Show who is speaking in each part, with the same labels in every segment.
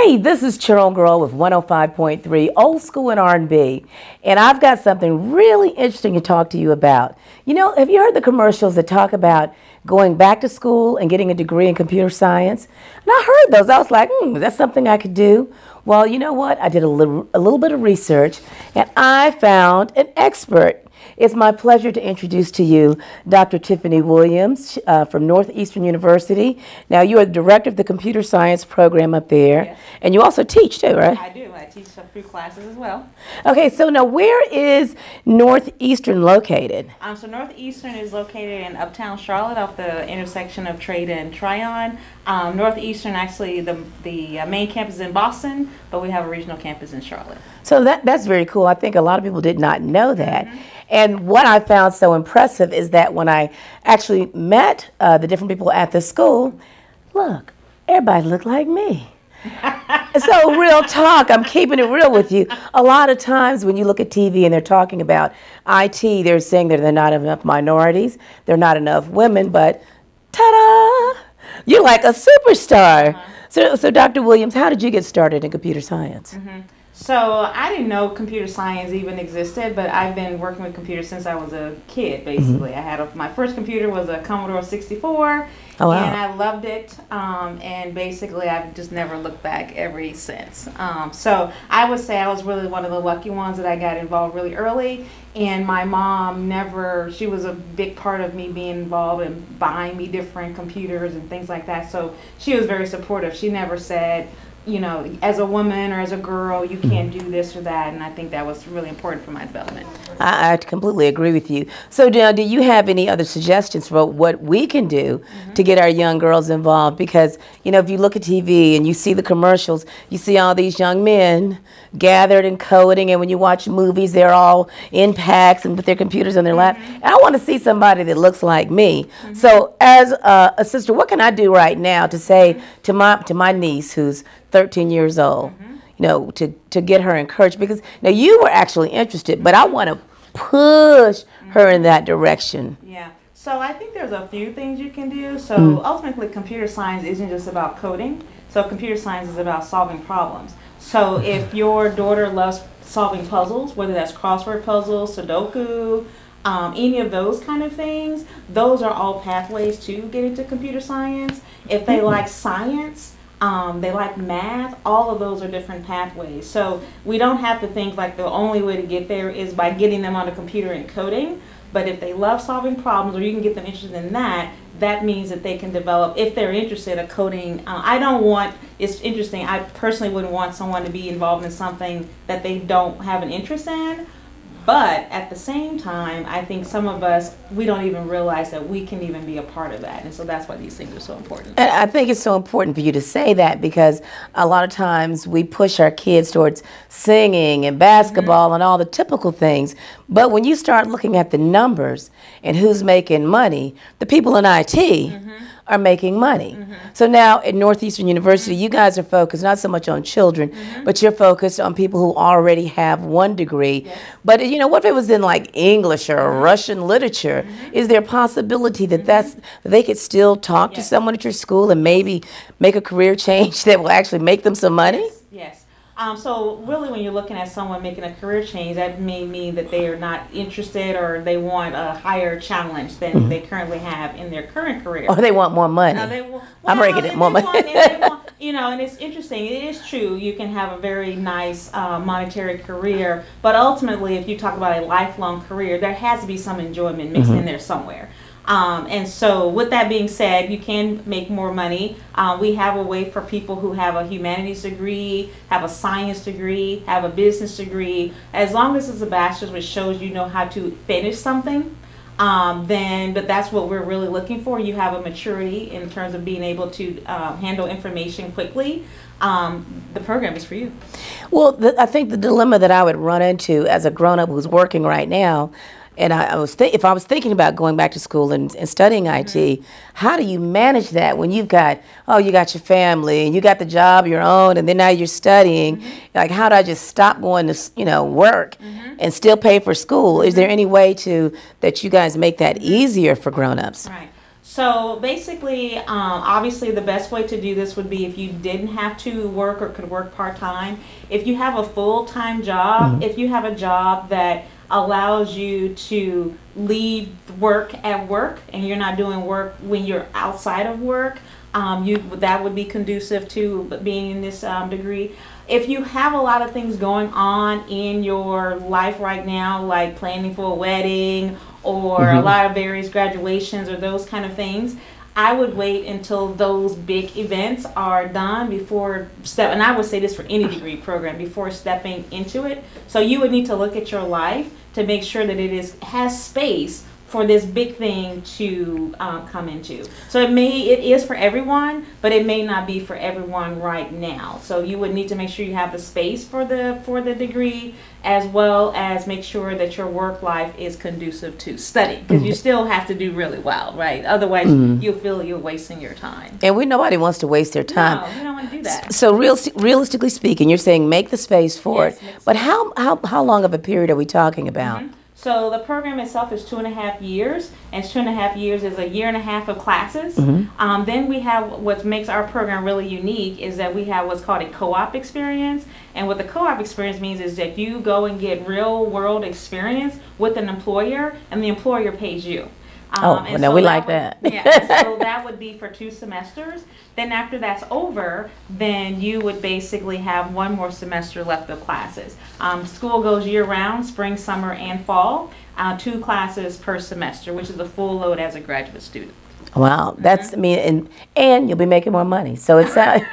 Speaker 1: Hey, this is Chirl Girl with 105.3 Old School and R&B, and I've got something really interesting to talk to you about. You know, have you heard the commercials that talk about going back to school and getting a degree in computer science? And I heard those. I was like, that's something I could do. Well, you know what? I did a little bit of research, and I found an expert. It's my pleasure to introduce to you Dr. Tiffany Williams from Northwestern University. Now, you are the director of the computer science program up there, yes. And you also teach too, right?
Speaker 2: I do. I teach a few classes as well.
Speaker 1: Okay, so now where is Northwestern located?
Speaker 2: So Northwestern is located in Uptown Charlotte off the intersection of Trade and Tryon. Northwestern, actually, the main campus is in Boston, but we have a regional campus in Charlotte.
Speaker 1: So that's very cool. I think a lot of people did not know that. Mm-hmm. And what I found so impressive is that when I actually met the different people at the school, look, everybody looked like me. So real talk, I'm keeping it real with you. A lot of times when you look at TV and they're talking about IT, they're saying that there are not enough minorities, there are not enough women, but ta-da! You're like a superstar. Uh-huh. So Dr. Williams, how did you get started in computer science?
Speaker 2: Mm-hmm. So I didn't know computer science even existed, but I've been working with computers since I was a kid, basically. Mm-hmm. I had my first computer was a Commodore 64, oh, wow. And I loved it, and basically I've just never looked back ever since. So I would say I was really one of the lucky ones that I got involved really early, and my mom she was a big part of me being involved and buying me different computers and things like that, so she was very supportive. She never said, you know, as a woman or as a girl, you can't do this or that, and I think that was really important for my development.
Speaker 1: I completely agree with you. So now, do you have any other suggestions for what we can do to get our young girls involved? Because, you know, if you look at TV and you see the commercials, you see all these young men gathered and coding, and when you watch movies, they're all in packs and with their computers on their lap. And I want to see somebody that looks like me. So as a sister, what can I do right now to say to my niece who's 13 years old, you know, to get her encouraged? Because now you were actually interested, but I want to push her in that direction.
Speaker 2: Yeah. So I think there's a few things you can do. So ultimately, computer science isn't just about coding. So computer science is about solving problems. So if your daughter loves solving puzzles, whether that's crossword puzzles, Sudoku, any of those kind of things, those are all pathways to get into computer science. If they like science, they like math, all of those are different pathways. So we don't have to think like the only way to get there is by getting them on a computer and coding. But if they love solving problems, or you can get them interested in that, that means that they can develop, if they're interested in coding. It's interesting, I personally wouldn't want someone to be involved in something that they don't have an interest in. But at the same time, I think some of us, we don't even realize that we can even be a part of that. And so that's why these things are so important.
Speaker 1: And I think it's so important for you to say that, because a lot of times we push our kids towards singing and basketball and all the typical things. But when you start looking at the numbers and who's making money, the people in IT are making money. So now at Northwestern University, you guys are focused not so much on children, but you're focused on people who already have one degree. Yes. But you know, what if it was in like English or Russian literature? Is there a possibility that they could still talk to someone at your school and maybe make a career change that will actually make them some money?
Speaker 2: Yes. So really, when you're looking at someone making a career change, that may mean that they are not interested, or they want a higher challenge than they currently have in their current career.
Speaker 1: Or they want more money. I'm breaking it, more money.
Speaker 2: You know, and it's interesting. It is true. You can have a very nice monetary career, but ultimately, if you talk about a lifelong career, there has to be some enjoyment mixed in there somewhere. And so with that being said, you can make more money. We have a way for people who have a humanities degree, have a science degree, have a business degree. As long as it's a bachelor's, which shows you know how to finish something, but that's what we're really looking for. You have a maturity in terms of being able to handle information quickly. The program is for you.
Speaker 1: Well, I think the dilemma that I would run into as a grown-up who's working right now, and if I was thinking about going back to school and studying IT, how do you manage that when you got your family and you got the job you're on, and then now you're studying? Like, how do I just stop going to work and still pay for school? Is there any way that you guys make that easier for grown-ups?
Speaker 2: Right. So basically, obviously the best way to do this would be if you didn't have to work or could work part-time. If you have a full-time job, if you have a job that allows you to leave work at work and you're not doing work when you're outside of work, that would be conducive to being in this degree. If you have a lot of things going on in your life right now, like planning for a wedding or a lot of various graduations or those kind of things, I would wait until those big events are done before and I would say this for any degree program, before stepping into it. So you would need to look at your life to make sure that it has space for this big thing to come into. So it is for everyone, but it may not be for everyone right now. So you would need to make sure you have the space for the degree, as well as make sure that your work life is conducive to study, because you still have to do really well, right? Otherwise, you'll feel you're wasting your time.
Speaker 1: And nobody wants to waste their time.
Speaker 2: No, you don't want to do that.
Speaker 1: So realistically speaking, you're saying make the space for it. But how long of a period are we talking about?
Speaker 2: So the program itself is 2.5 years, and 2.5 years is a year and a half of classes. Then we have what makes our program really unique is that we have what's called a co-op experience. And what the co-op experience means is that you go and get real world experience with an employer, and the employer pays you.
Speaker 1: We like that.
Speaker 2: Yeah, so that would be for 2 semesters. Then after that's over, then you would basically have 1 more semester left of classes. School goes year round, spring, summer, and fall. 2 classes per semester, which is a full load as a graduate student.
Speaker 1: Wow, that's and you'll be making more money. So it's that's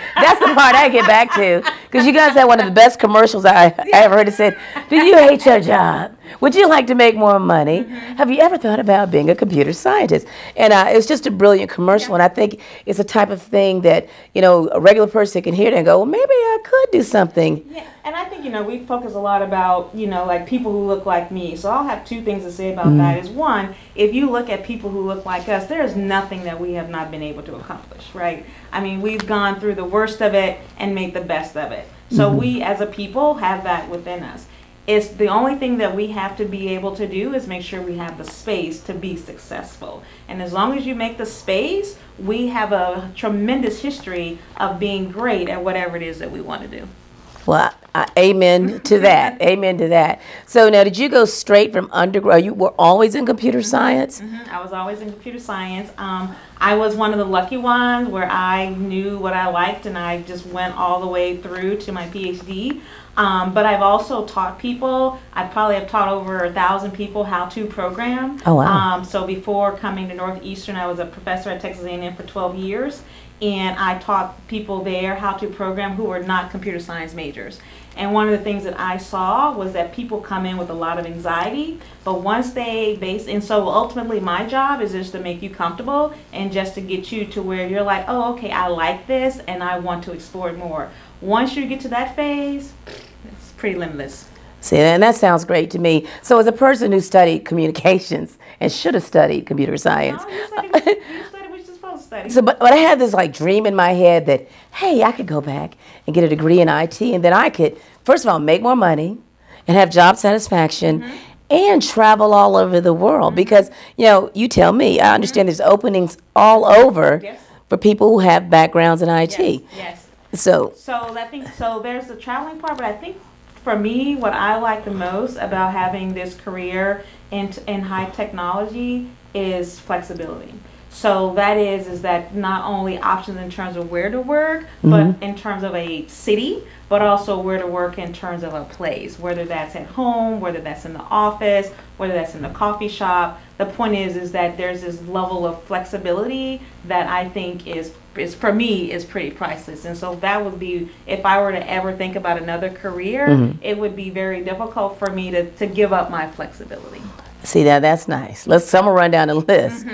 Speaker 1: the part I get back to, because you guys had one of the best commercials I ever heard. It said, "Do you hate your job? Would you like to make more money? Have you ever thought about being a computer scientist?" And it's just a brilliant commercial, and I think it's a type of thing that a regular person can hear it and go, "Well, maybe I could do something."
Speaker 2: Yeah, and I think we focus a lot about like people who look like me. So I'll have 2 things to say about that. Is one, if you look at people who look like us, there is nothing that we have not been able to accomplish, right? I mean, we've gone through the worst of it and made the best of it. So we as a people have that within us. It's the only thing that we have to be able to do is make sure we have the space to be successful. And as long as you make the space, we have a tremendous history of being great at whatever it is that we want to do.
Speaker 1: Well, amen to that. Amen to that. So now, did you go straight from undergrad? You were always in computer science?
Speaker 2: I was always in computer science. I was one of the lucky ones where I knew what I liked, and I just went all the way through to my PhD. But I've also taught people. I probably have taught over 1,000 people how to program.
Speaker 1: Oh, wow.
Speaker 2: So before coming to Northeastern, I was a professor at Texas A&M for 12 years. And I taught people there how to program who were not computer science majors. And one of the things that I saw was that people come in with a lot of anxiety, but once and so ultimately my job is just to make you comfortable and just to get you to where you're like, oh, okay, I like this and I want to explore it more. Once you get to that phase, it's pretty limitless.
Speaker 1: See, and that sounds great to me. So as a person who studied communications and should have studied computer science.
Speaker 2: No, you studied what you're supposed to study.
Speaker 1: So, but I had this dream in my head that, hey, I could go back and get a degree in IT, and then I could, first of all, make more money and have job satisfaction and travel all over the world. Because, you tell me, I understand there's openings all over for people who have backgrounds in IT.
Speaker 2: Yes.
Speaker 1: So
Speaker 2: I think there's the traveling part, but I think for me, what I like the most about having this career in high technology is flexibility. So that is that not only options in terms of where to work, but in terms of a city, but also where to work in terms of a place, whether that's at home, whether that's in the office, whether that's in the coffee shop. The point is that there's this level of flexibility that I think is for me is pretty priceless. And so that would be, if I were to ever think about another career, it would be very difficult for me to give up my flexibility.
Speaker 1: See, that's nice. Someone run down the list.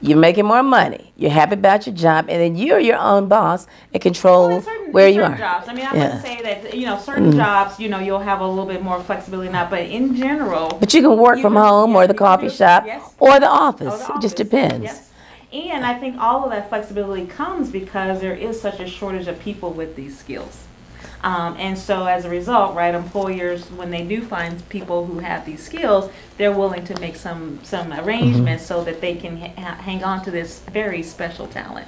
Speaker 1: You're making more money. You're happy about your job, and then you're your own boss and control where you are.
Speaker 2: Jobs. I mean, I would say that certain jobs, you'll have a little bit more flexibility now, but in general.
Speaker 1: But you can work from home or the coffee shop or the office. It just depends.
Speaker 2: Yes. And I think all of that flexibility comes because there is such a shortage of people with these skills. And so as a result, right, employers, when they do find people who have these skills, they're willing to make some arrangements so that they can hang on to this very special talent.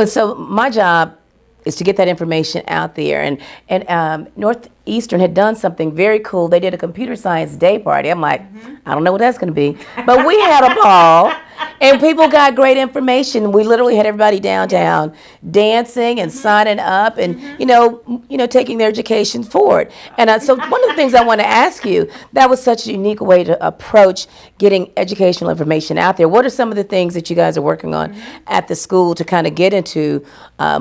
Speaker 1: So my job is to get that information out there. And Northeastern had done something very cool. They did a computer science day party. I'm like, I don't know what that's going to be. But we had a ball, and people got great information. We literally had everybody downtown dancing and signing up and, you know, taking their education forward. And so one of the things I want to ask you, that was such a unique way to approach getting educational information out there. What are some of the things that you guys are working on at the school to kind of get into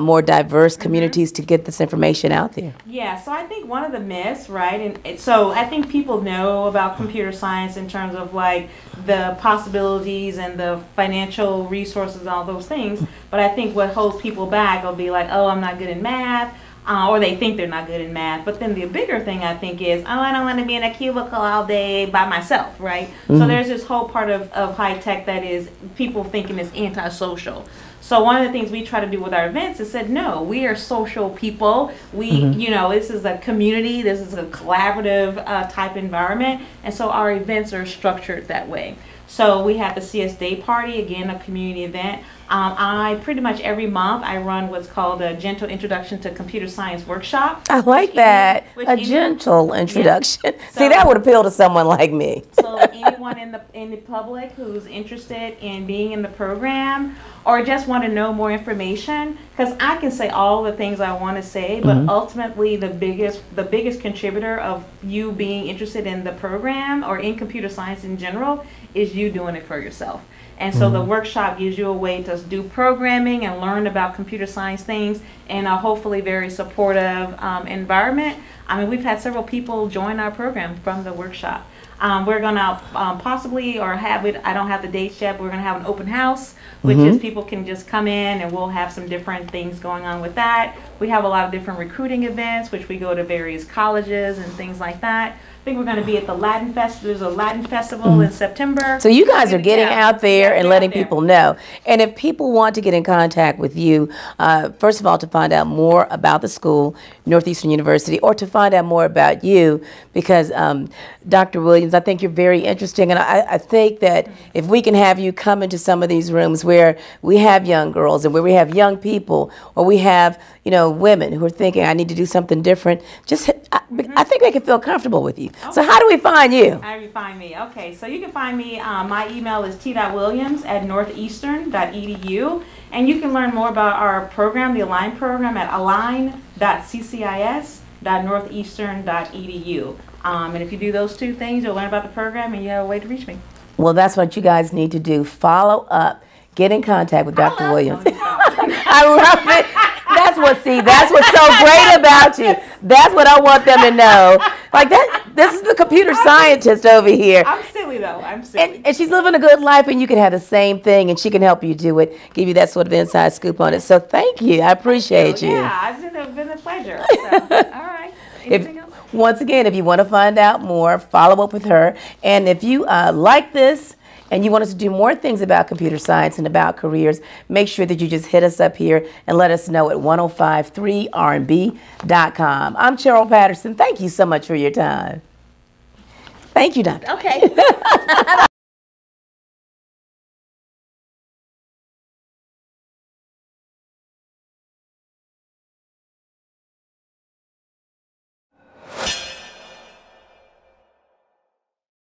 Speaker 1: more diverse communities to get this information out there?
Speaker 2: Yeah, so I think one of the myths, right, and so I think people know about computer science in terms of like the possibilities and the financial resources and all those things, but I think what holds people back will be like, oh, I'm not good in math, or they think they're not good in math. But then the bigger thing I think is, oh, I don't want to be in a cubicle all day by myself, right? So there's this whole part of high tech that is people thinking is antisocial. So one of the things we try to do with our events is said, no, we are social people. We, you know, this is a community. This is a collaborative type environment. And so our events are structured that way. So we have the CS Day Party, again, a community event. I pretty much every month I run what's called a gentle introduction to computer science workshop.
Speaker 1: I like that, a gentle introduction. Yeah. See, that would appeal to someone like me.
Speaker 2: So anyone in the public who's interested in being in the program or just want to know more information, because I can say all the things I want to say, but ultimately the biggest contributor of you being interested in the program or in computer science in general is you doing it for yourself. And so the workshop gives you a way to do programming and learn about computer science things in a hopefully very supportive environment. I mean, we've had several people join our program from the workshop. We're going to possibly, or have it, I don't have the dates yet, but we're going to have an open house, which is people can just come in and we'll have some different things going on with that. We have a lot of different recruiting events, which we go to various colleges and things like that. I think we're going to be at the Latin Fest. There's a Latin Festival in September.
Speaker 1: So you guys are getting out there and letting people know. And if people want to get in contact with you, first of all, to find out more about the school, Northeastern University, or to find out more about you, because Dr. Williams, I think you're very interesting. And I think that if we can have you come into some of these rooms where we have young girls and where we have young people, or we have, you know, women who are thinking, I need to do something different, just I think they can feel comfortable with you. Okay. So how do we find you?
Speaker 2: How do you find me? Okay, so you can find me, my email is t.williams@northeastern.edu, and you can learn more about our program, the Align program, at align.ccis.northeastern.edu. And if you do those two things, you'll learn about the program and you have a way to reach me.
Speaker 1: Well, that's what you guys need to do. Follow up. Get in contact with Dr. Williams. I love it. That's what's so great about you. That's what I want them to know. Like that, this is the computer scientist over here.
Speaker 2: I'm silly though, I'm silly.
Speaker 1: And she's living a good life, and you can have the same thing, and she can help you do it, give you that sort of inside scoop on it. So thank you, I appreciate you.
Speaker 2: Yeah, it's been a pleasure. So, all right, anything else?
Speaker 1: Once again, if you want to find out more, follow up with her. And if you like this, and you want us to do more things about computer science and about careers, make sure that you just hit us up here and let us know at 1053rnb.com. I'm Chirl Patterson. Thank you so much for your time. Thank you, Doctor.
Speaker 2: Okay.